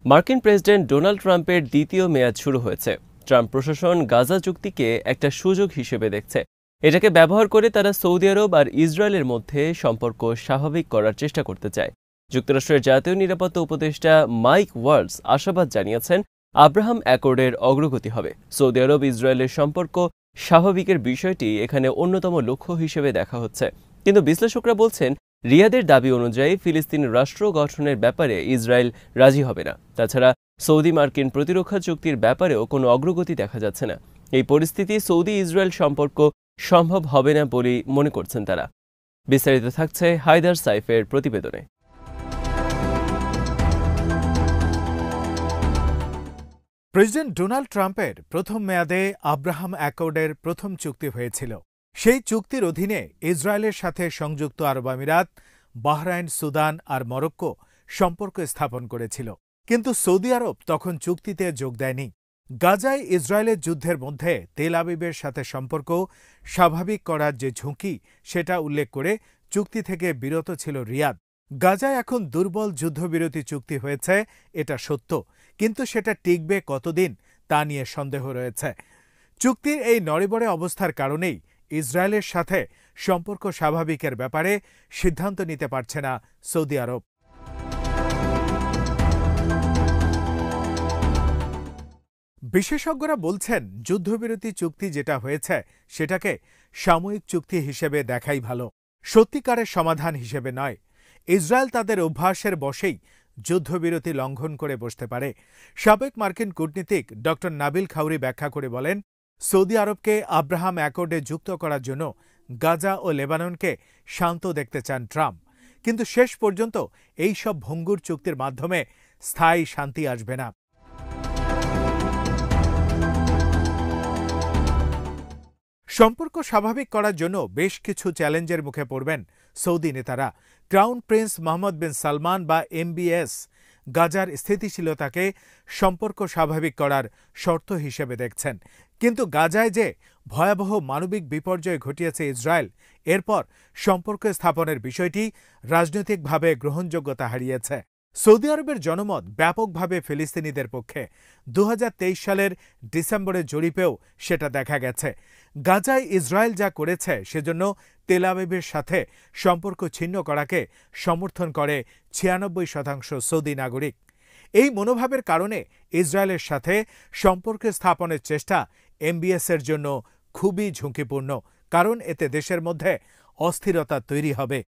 মার্কিন president Donald ট্রাম্পের দ্বিতীয় মেয়াদ শুরু হয়েছে। ট্রাম্প প্রশাসন গাজা চুক্তিকে একটা সুযোগ হিসেবে দেখছে। এটাকে ব্যবহার করে তারা সৌদি আরব আর ইসরায়েলের মধ্যে সম্পর্ক স্বাভাবিক করার চেষ্টা করতে চায়। যুক্তরাষ্ট্রের জাতীয় নিরাপত্তা উপদেষ্টা মাইক ওয়ালস আশাবাদ জানিয়েছেন, আব্রাহাম অ্যাকর্ডের অগ্রগতি হবে। সৌদি আরব ইসরায়েলের সম্পর্ক স্বাভাবিকের বিষয়টি এখানে অন্যতম লক্ষ্য হিসেবে দেখা হচ্ছে। কিন্তু বিশ্লেষকরা বলছেন, রিয়াদের দাবি অনুযায়ী ফিলিস্তিন রাষ্ট্র গঠনের ব্যাপারে ইসরায়েল রাজি হবে না। তাছাড়া সৌদি মার্কিন প্রতিরক্ষা চুক্তির ব্যাপারেও কোনো অগ্রগতি দেখা যাচ্ছে না। এই পরিস্থিতি সৌদি ইসরায়েল সম্পর্ক সম্ভব হবে না বলেই মনে করছেন তারা। বিস্তারিত থাকছে হায়দার সাইফের প্রতিবেদনে। প্রেসিডেন্ট ডোনাল্ড ট্রাম্পের প্রথম মেয়াদে আব্রাহাম অ্যাকর্ডের প্রথম চুক্তি হয়েছিল। সেই চুক্তির অধীনে ইসরায়েলের সাথে সংযুক্ত আরব আমিরাত, বাহরাইন, সুদান আর মরক্কো সম্পর্ক স্থাপন করেছিল। কিন্তু সৌদি আরব তখন চুক্তিতে যোগ দেয়নি। গাজায় ইসরায়েলের যুদ্ধের মধ্যে তেল আবিবের সাথে সম্পর্ক স্বাভাবিক করার যে ঝুঁকি, সেটা উল্লেখ করে চুক্তি থেকে বিরত ছিল রিয়াদ। গাজায় এখন দুর্বল যুদ্ধবিরতি চুক্তি হয়েছে, এটা সত্য, কিন্তু সেটা টিকবে কতদিন তা নিয়ে সন্দেহ রয়েছে। চুক্তির এই নড়েবড়ে অবস্থার কারণেই ইসরায়েলের সাথে সম্পর্ক স্বাভাবিকের ব্যাপারে সিদ্ধান্ত নিতে পারছে না সৌদি আরব। বিশেষজ্ঞরা বলছেন, যুদ্ধবিরতি চুক্তি যেটা হয়েছে সেটাকে সাময়িক চুক্তি হিসেবে দেখাই ভালো, সত্যিকারের সমাধান হিসেবে নয়। ইসরায়েল তাদের অভ্যাসের বশেই যুদ্ধবিরতি লঙ্ঘন করে বসতে পারে। সাবেক মার্কিন কূটনীতিক ড নাবিল খাউরি ব্যাখ্যা করে বলেন, সৌদি আরবকে আব্রাহাম অ্যাকর্ডে যুক্ত করার জন্য গাজা ও লেবাননকে শান্ত দেখতে চান ট্রাম্প। কিন্তু শেষ পর্যন্ত এই সব ভঙ্গুর চুক্তির মাধ্যমে স্থায়ী শান্তি আসবে না। সম্পর্ক স্বাভাবিক করার জন্য বেশ কিছু চ্যালেঞ্জের মুখে পড়বেন সৌদি নেতারা। ক্রাউন প্রিন্স মোহাম্মদ বিন সালমান বা MBS গাজার স্থিতিশীলতাকে সম্পর্ক স্বাভাবিক করার শর্ত হিসেবে দেখছেন। কিন্তু গাজায় যে ভয়াবহ মানবিক বিপর্যয় ঘটিয়েছে ইসরায়েল, এরপর সম্পর্ক স্থাপনের বিষয়টি রাজনৈতিকভাবে গ্রহণযোগ্যতা হারিয়েছে। সৌদি আরবের জনমত ব্যাপকভাবে ফিলিস্তিনিদের পক্ষে। 2023 সালের ডিসেম্বরের জরিপেও সেটা দেখা গেছে। গাজায় ইসরায়েল যা করেছে সেজন্য তেল আবিবের সাথে সম্পর্ক ছিন্ন করাকে সমর্থন করে 96% সৌদি নাগরিক। এই মনোভাবের কারণে ইসরায়েলের সাথে সম্পর্ক স্থাপনের চেষ্টা MBS-এর জন্য খুবই ঝুঁকিপূর্ণ, কারণ এতে দেশের মধ্যে অস্থিরতা তৈরি হবে।